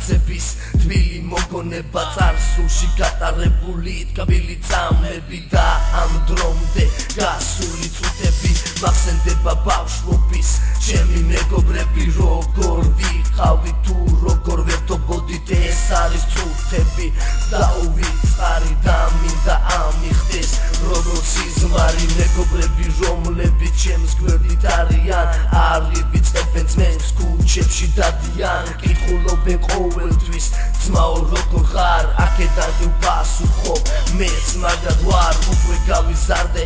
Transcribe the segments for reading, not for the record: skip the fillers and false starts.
მტაცების თბილი მოგონება წარსულში გატარებული თბილი წამები და ამ დრომდე გასული წუთები მახსენდება ბავშვობის ჩემი მეგობრები როგორ ვიყავი თუ როგორ ვერთობოდით ეს არის წუთები დაუვიწყარი და მინდა ამიხდეს როგორც სიზმარი მეგობრები რომლებიც ჩემს გვერდით არიან არ ივიწყებენ ძმებს ქუჩებში დადიან კითხულობენ ყოველთვის ძმაო როგორ ხარ აქედან ვპასუხობ მეც მაგად ვარ უკვე გავიზარდე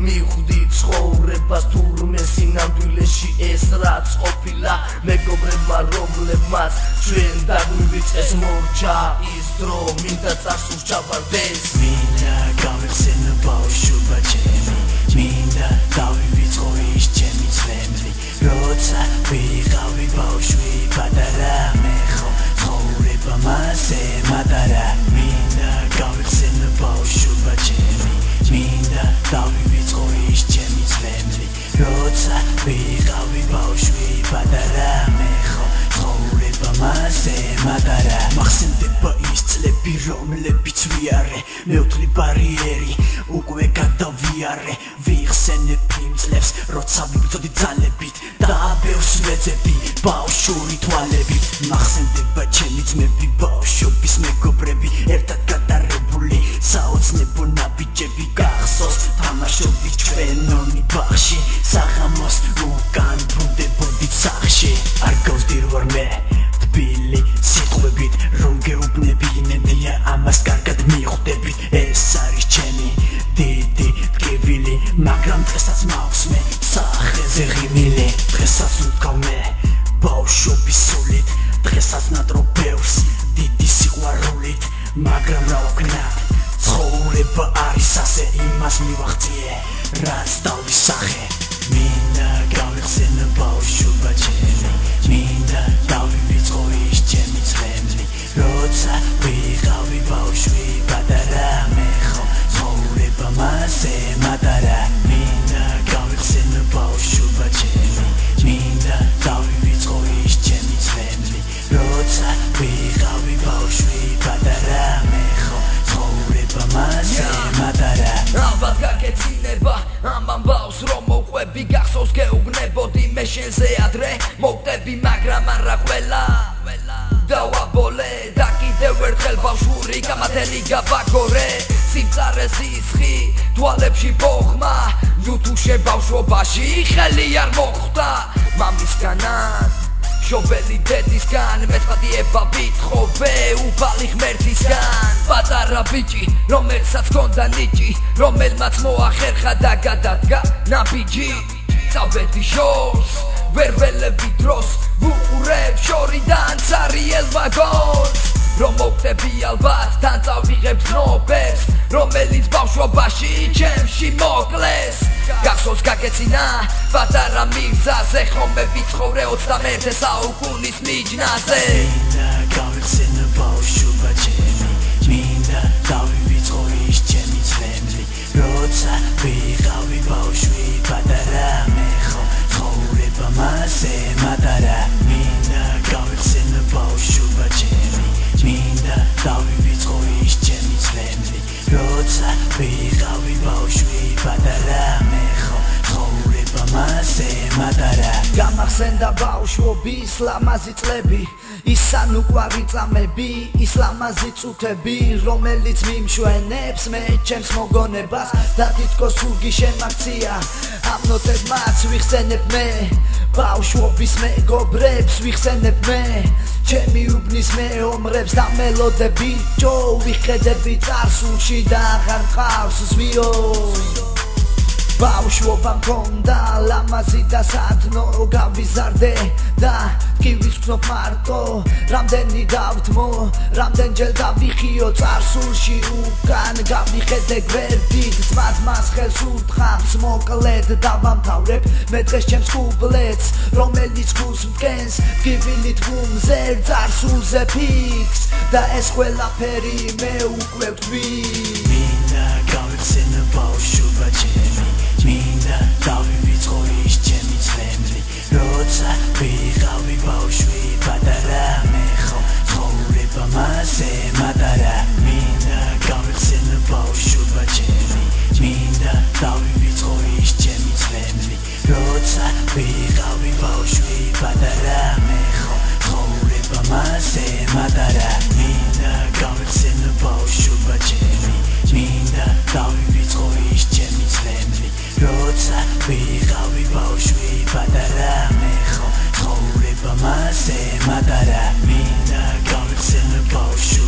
მივხვდი ცხოვრებას თურმე სინამდვილეში ეს რაც ყოფილა მეგობრებმა რომლებმაც ჩვენ დაგვივიწყეს მორჩა ის დრო მინდა წარსულს ჩავარდეს მინდა გავიხსენო ბავშვობა ჩემი მინდა დავივიწყო ის ჩემი ძვლები როცა ვიყავი ბავშვი პატარა მე ხო ცხოვრება მასე მატარა მინდა გავიხსენო ბავშვობა ჩემი მინდა დავივიწყო ის ჩემი ძვლები როცა ვიყავი ბავშვი პატარა მე ხო ცხოვრება მასე მატარა მახსენდება ის წლები რომლებიც ვიარე მეოთხე ბარიერი უკვე გადავიარე ვიხსენებ იმ წლებს როცა ვიბრძოდი ძალებით და ბევრს ვეძებდი ბავშვური თვალებით მახსენდება ჩემი ძმები ბავშვობის მეგობრები ერთად გატარებული საოცნებო ნაბიჯები გახსოვს თამაშობდით ჩვენ ონი ბაღში საღამოს უკან ბრუნდებოდით სახში არ გავსდիր ვარ მე თბილი სიტყვებით რომ გეუბნები იმედია ამას კარგად მიხვდებით ეს არის ჩემი დიდი ტკივილი მაგრამ დღესაც მაქვს მე სახეზე ღიმილი დღესაც ვდგავ მე ბავშვობის სულით დღესაც ნატრობევს დიდი სიყვარულით მაგრამ რა ვქნათ ცხოვრება არის ასე იმას მივახციე რაც დავისახე მინდა გავიხსენო ბავშვობა ჩემი მინდა დავივიწყო ის ჩემი ძვლები როცა ვიყავი ბავშვი პატარა მე ხო ცხოვრება მასე მატარა მინდა გავიხსენო ბავშვობა ჩემი მინდა დავივიწყო ის ჩემი ძვლები როცა ვიყავი ბავშვი პატარა მე ხო ცხოვრება მასე მატარა ალბათ გაგეცინება ამ ამბავს რომ მოყვები გახსოვს გეუბნებოდი მე შენზე ადრე მოვტები მაგრამ არა ყველა დავაბოლე და კიდევ ერთხელ ბავშვური გამათელი გავაგორე სიმწარე სისხლი თვალებში ბოხმა ნუთუშე ბავშვობაში ხელი არ მოხვდა მამისგანან შობელი დედისგან მეწყადიება ვითხოვე უფალი ღმერთისგან პატარა ბიჭი რომელსაც ჰქონდა ნიჭი რომელმაც მოახერხა და გადადგა ნაბიჯი წავედი შორს ვერ ველები დროს ვუყურებ შორიდან ცარიელ ვაგონს რომ მოვხდები ალბათ თან წავიღებ ზნობებს რომელიც ბავშვობაში ჩემში მოკლეს გახსოვს გაგეცინა პატარა მირზაზე ხომე ვიცხოვრე 21 საუკუნის მიჯნაზე მინდა გავიხსენო ბავშვობა ჩემი მინდა დავივიწყო ის ჩემი ძვლები როცა ვიყავი ბავშვი პატარა მე ხო ცხოვრება მასე მატარა მინდა გავიხსენო ბავშვობა ჩემი მინდა დავივიწყო ის ჩემი ძვლები როცა ვიყავი ბავშვი პატარა მე ხო ცხოვრება მასე მატარა გამახსენდა ბავშვობის ლამაზი წლები ის სანუკვარი წამები ის ლამაზი წუთები რომელიც მიმშვენებს მე ჩემს მოგონებას და თითქოს სულგი შემაქცია ამ ნოტებმაც ვიხსენებ მე ბავშვობის მეგობრებს ვიხსენებ მე ჩემი უბნის მეომრებს და მელოდები ჯო ვიხედები წარსულში და აღარ მყავს ზვიო ბავშვობა მქონდა ლამაზი და სათნო გავიზარდე და ტკივილს ვქნობ მარტო რამდენი დავთმო რამდენჯერ დავიხიო წარსულში უკან გავიხედე გვერდით ძმას ხელს უთხრავს მოკლედ დავამთავრებ მე დღეს ჩემს კუბლეთს რომელიც გულს მტკენს ტკივილით ღუმზე წარსულზე ფიქს და ეს ყველაფერი მე უკვე ვთვლი მინდა გავიხსენო ბავშვობა ჩემი მინდა დავივიწყო ის ჩემი ძვლები როცა ვიყავი ბავშვი პატარა მე ხო როცა ვიყავი ბავშვი პატარა მე ხო ცხოვრება მასე მატარა მინდა გავიხსენო ბავშვი